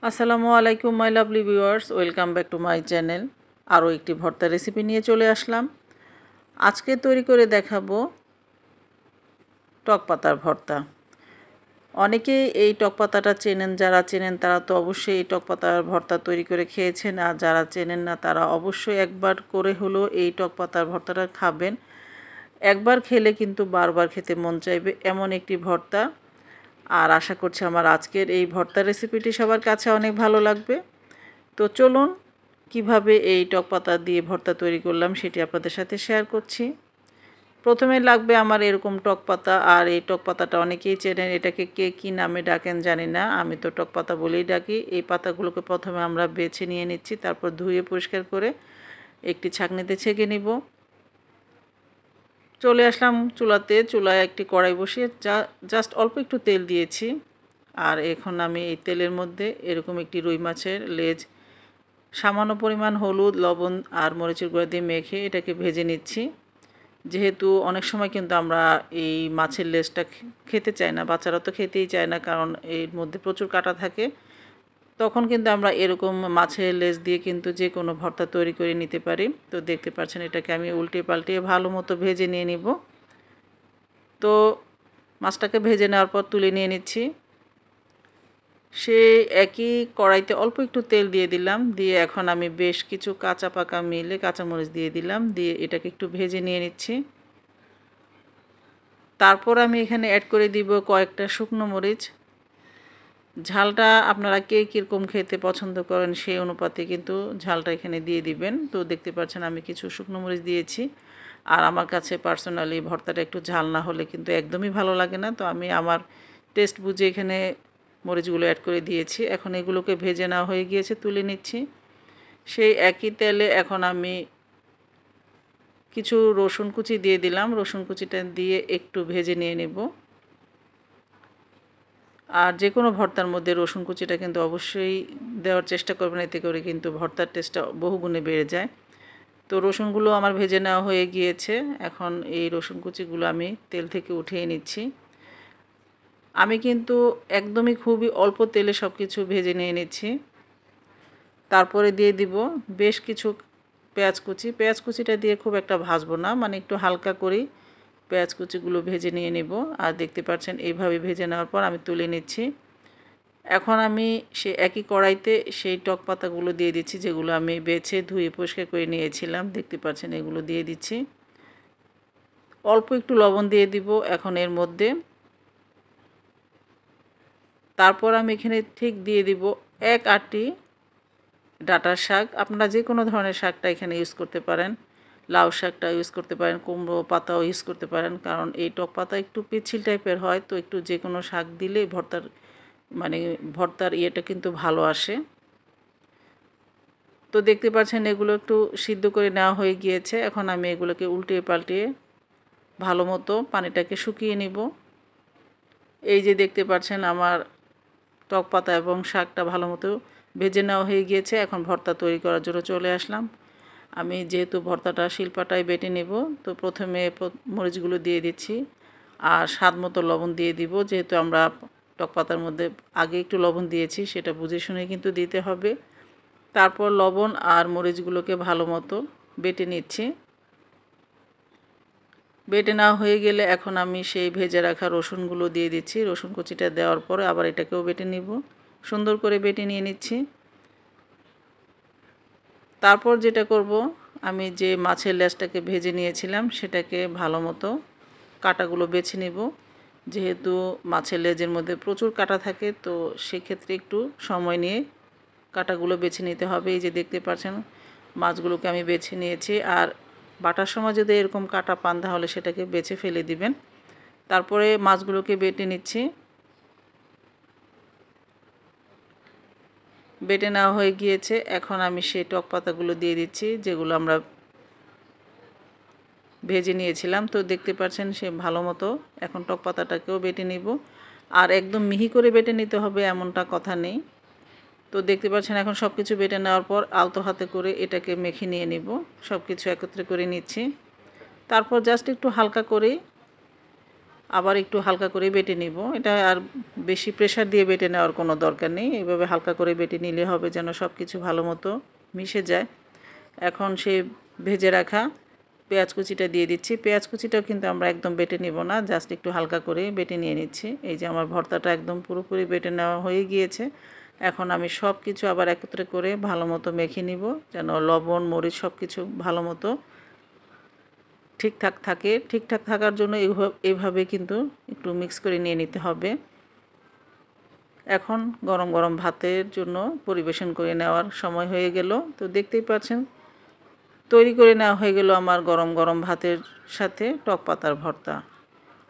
আসসালামু আলাইকুম my lovely viewers, welcome back to my channel. আরও একটি ভর্তা রেসিপি নিয়ে চলে আসলাম। আজকে তৈরি করে দেখাবো টক পাতার ভর্তা। অনেকেই এই টক পাতাটা চেনেন, যারা চেনেন তারা তো অবশ্যই এই টক পাতার ভর্তা তৈরি করে খেয়েছেন, আর যারা চেনেন না তারা অবশ্যই একবার করে হলেও এই টক পাতার ভর্তাটা খাবেন। একবার খেলে কিন্তু বারবার খেতে মন চাইবে এমন একটি ভর্তা। আর আশা করছি আমার আজকের এই ভর্তা রেসিপিটি সবার কাছে অনেক ভালো লাগবে। তো চলুন কিভাবে এই টক পাতা দিয়ে ভর্তা তৈরি করলাম সেটি আপনাদের সাথে শেয়ার করছি। প্রথমে লাগবে আমার এরকম টক পাতা, আর এই টক পাতাটা অনেকেই চেনেন, এটাকে কে কী নামে ডাকেন জানি না, আমি তো টক পাতা বলেই ডাকি। এই পাতাগুলোকে প্রথমে আমরা বেছে নিয়ে নিচ্ছি, তারপর ধুয়ে পরিষ্কার করে একটি ছাঁকনিতে ছেঁকে নিব। চলে আসলাম চুলাতে, চুলায় একটি কড়াই বসিয়ে জাস্ট অল্প একটু তেল দিয়েছি। আর এখন আমি এই তেলের মধ্যে এরকম একটি রুই মাছের লেজ সামান্য পরিমাণ হলুদ, লবণ আর মরিচের গুঁড়া দিয়ে মেখে এটাকে ভেজে নিচ্ছি। যেহেতু অনেক সময় কিন্তু আমরা এই মাছের লেজটা খেতে চাই না, বাচ্চারা তো খেতেই চায় না, কারণ এর মধ্যে প্রচুর কাঁটা থাকে। তখন কিন্তু আমরা এরকম মাছের লেজ দিয়ে কিন্তু যে কোনো ভর্তা তৈরি করে নিতে পারি। তো দেখতে পাচ্ছেন এটাকে আমি উল্টে পাল্টিয়ে ভালো মতো ভেজে নিয়ে নিব। তো মাছটাকে ভেজে নেওয়ার পর তুলে নিয়ে নিচ্ছি। সেই একই কড়াইতে অল্প একটু তেল দিয়ে দিলাম, দিয়ে এখন আমি বেশ কিছু কাঁচা পাকা মিলে কাঁচামরিচ দিয়ে দিলাম, দিয়ে এটাকে একটু ভেজে নিয়ে নিচ্ছি। তারপর আমি এখানে অ্যাড করে দিব কয়েকটা শুকনো মরিচ। ঝালটা আপনারা কে কীরকম খেতে পছন্দ করেন সেই অনুপাতে কিন্তু ঝালটা এখানে দিয়ে দিবেন। তো দেখতে পাচ্ছেন আমি কিছু শুকনো মরিচ দিয়েছি। আর আমার কাছে পার্সোনালি ভর্তাটা একটু ঝাল না হলে কিন্তু একদমই ভালো লাগে না, তো আমি আমার টেস্ট বুঝে এখানে মরিচগুলো অ্যাড করে দিয়েছি। এখন এগুলোকে ভেজে নেওয়া হয়ে গিয়েছে, তুলে নিচ্ছি। সেই একই তেলে এখন আমি কিছু রসুন কুচি দিয়ে দিলাম, রসুন কুচিটা দিয়ে একটু ভেজে নিয়ে নেব। আর যে কোনো ভর্তার মধ্যে রসুন কুচিটা কিন্তু অবশ্যই দেওয়ার চেষ্টা করবেন, এতে করে কিন্তু ভর্তার টেস্টটা বহুগুণে বেড়ে যায়। তো রসুনগুলো আমার ভেজে নেওয়া হয়ে গিয়েছে। এখন এই রসুন কুচিগুলো আমি তেল থেকে উঠিয়ে নিচ্ছি। আমি কিন্তু একদমই খুবই অল্প তেলে সব কিছু ভেজে নিয়ে নিচ্ছি। তারপরে দিয়ে দিব বেশ কিছু পেঁয়াজ কুচি। পেঁয়াজ কুচিটা দিয়ে খুব একটা ভাজবো না, মানে একটু হালকা করেই পেঁয়াজ কুচিগুলো ভেজে নিয়ে নেব। আর দেখতে পাচ্ছেন এইভাবে ভেজে নেওয়ার পর আমি তুলে নিচ্ছি। এখন আমি সে একই কড়াইতে সেই টক পাতাগুলো দিয়ে দিচ্ছি, যেগুলো আমি বেছে ধুয়ে পরিষ্কার করে নিয়েছিলাম। দেখতে পাচ্ছেন এগুলো দিয়ে দিচ্ছি। অল্প একটু লবণ দিয়ে দিব এখন এর মধ্যে। তারপর আমি এখানে ঠিক দিয়ে দিব এক আঁটি ডাঁটার শাক। আপনারা যে কোনো ধরনের শাকটা এখানে ইউজ করতে পারেন, লাউ শাকটা ইউজ করতে পারেন, কুমড়ো পাতাও ইউজ করতে পারেন, কারণ এই টক পাতা একটু পিচ্ছিল টাইপের হয়, তো একটু যে কোনো শাক দিলেই ভর্তার ইয়েটা কিন্তু ভালো আসে। তো দেখতে পাচ্ছেন এগুলো একটু সিদ্ধ করে নেওয়া হয়ে গিয়েছে। এখন আমি এগুলোকে উল্টিয়ে পাল্টিয়ে ভালো মতো পানিটাকে শুকিয়ে নিব। এই যে দেখতে পাচ্ছেন আমার টক পাতা এবং শাকটা ভালো মতো ভেজে নেওয়া হয়ে গিয়েছে। এখন ভর্তা তৈরি করার জন্য চলে আসলাম। আমি যেহেতু ভর্তাটা শিলপাটায় বেটে নেব, তো প্রথমে মরিচগুলো দিয়ে দিচ্ছি আর স্বাদ মতো লবণ দিয়ে দিব। যেহেতু আমরা টক পাতার মধ্যে আগে একটু লবণ দিয়েছি, সেটা বুঝে শুনে কিন্তু দিতে হবে। তারপর লবণ আর মরিচগুলোকে ভালো মতো বেটে নিচ্ছি। বেটে নেওয়া হয়ে গেলে এখন আমি সেই ভেজে রাখা রসুনগুলো দিয়ে দিচ্ছি। রসুন কুচিটা দেওয়ার পরে আবার এটাকেও বেটে নিব, সুন্দর করে বেটে নিয়ে নিচ্ছি। তারপর যেটা করব, আমি যে মাছের লেজটাকে ভেজে নিয়েছিলাম সেটাকে ভালো মতো কাঁটাগুলো বেছে নেব। যেহেতু মাছের লেজের মধ্যে প্রচুর কাঁটা থাকে, তো সেক্ষেত্রে একটু সময় নিয়ে কাঁটাগুলো বেছে নিতে হবে। এই যে দেখতে পাচ্ছেন মাছগুলোকে আমি বেছে নিয়েছি। আর বাটার সময় যদি এরকম কাঁটা পান তাহলে সেটাকে বেছে ফেলে দিবেন। তারপরে মাছগুলোকে বেটে নিচ্ছি। বেটে নেওয়া হয়ে গিয়েছে। এখন আমি সেই টক পাতাগুলো দিয়ে দিচ্ছি, যেগুলো আমরা ভেজে নিয়েছিলাম। তো দেখতে পাচ্ছেন সে ভালো মতো এখন টক পাতাটাকেও বেটে নিব। আর একদম মিহি করে বেটে নিতে হবে এমনটা কথা নেই। তো দেখতে পাচ্ছেন এখন সব কিছু বেটে নেওয়ার পর আলতো হাতে করে এটাকে মেখে নিয়ে নিব। সব কিছু একত্রে করে নিচ্ছি। তারপর জাস্ট একটু হালকা করে আবার একটু হালকা করে বেটে নিব। এটা আর বেশি প্রেসার দিয়ে বেটে নেওয়ার কোনো দরকার নেই, এইভাবে হালকা করে বেটে নিলে হবে যেন সব কিছু ভালো মতো মিশে যায়। এখন সেই ভেজে রাখা পেঁয়াজ কুচিটা দিয়ে দিচ্ছি। পেঁয়াজ কুচিটাও কিন্তু আমরা একদম বেটে নিব না, জাস্ট একটু হালকা করে বেটে নিয়ে নিচ্ছি। এই যে আমার ভর্তাটা একদম পুরোপুরি বেটে নেওয়া হয়ে গিয়েছে। এখন আমি সব কিছু আবার একত্রে করে ভালো মতো মেখে নিব, যেন লবণ মরিচ সব কিছু ভালো মতো ঠিকঠাক থাকে। ঠিকঠাক থাকার জন্য এইভাবে কিন্তু একটু মিক্স করে নিয়ে নিতে হবে। এখন গরম গরম ভাতের জন্য পরিবেশন করে নেওয়ার সময় হয়ে গেল। তো দেখতেই পাচ্ছেন তৈরি করে নেওয়া হয়ে গেল আমার গরম গরম ভাতের সাথে টক পাতার ভর্তা।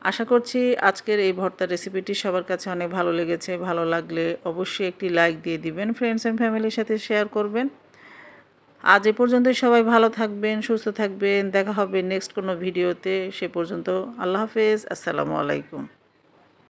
আশা করছি আজকের এই ভর্তার রেসিপিটি সবার কাছে অনেক ভালো লেগেছে। ভালো লাগলে অবশ্যই একটি লাইক দিয়ে দিবেন, ফ্রেন্ডস অ্যান্ড ফ্যামিলির সাথে শেয়ার করবেন। আজ এ পর্যন্তই, সবাই ভালো থাকবেন, সুস্থ থাকবেন। দেখা হবে নেক্সট কোনো ভিডিওতে। সে পর্যন্ত আল্লাহ হাফেজ, আসসালামু আলাইকুম।